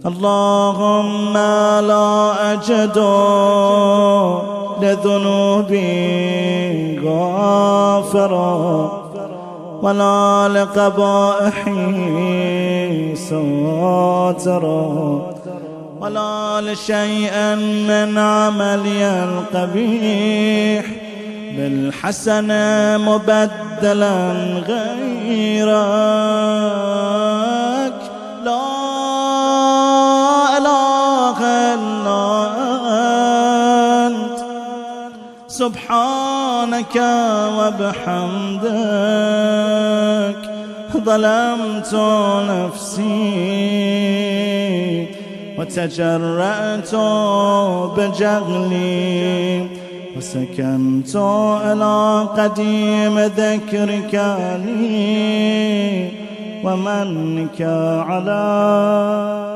اللهم لا أجد لذنوبي غافرا ولا لقبائحي ساترا ولا لشيء من عملي القبيح بالحسن مبدلا غيرك. لا إله إلا أنت سبحانك وبحمدك ظلمت نفسي وتجرأت بجهلي وسكنت إلى قديم ذكرك لي ومنك علي.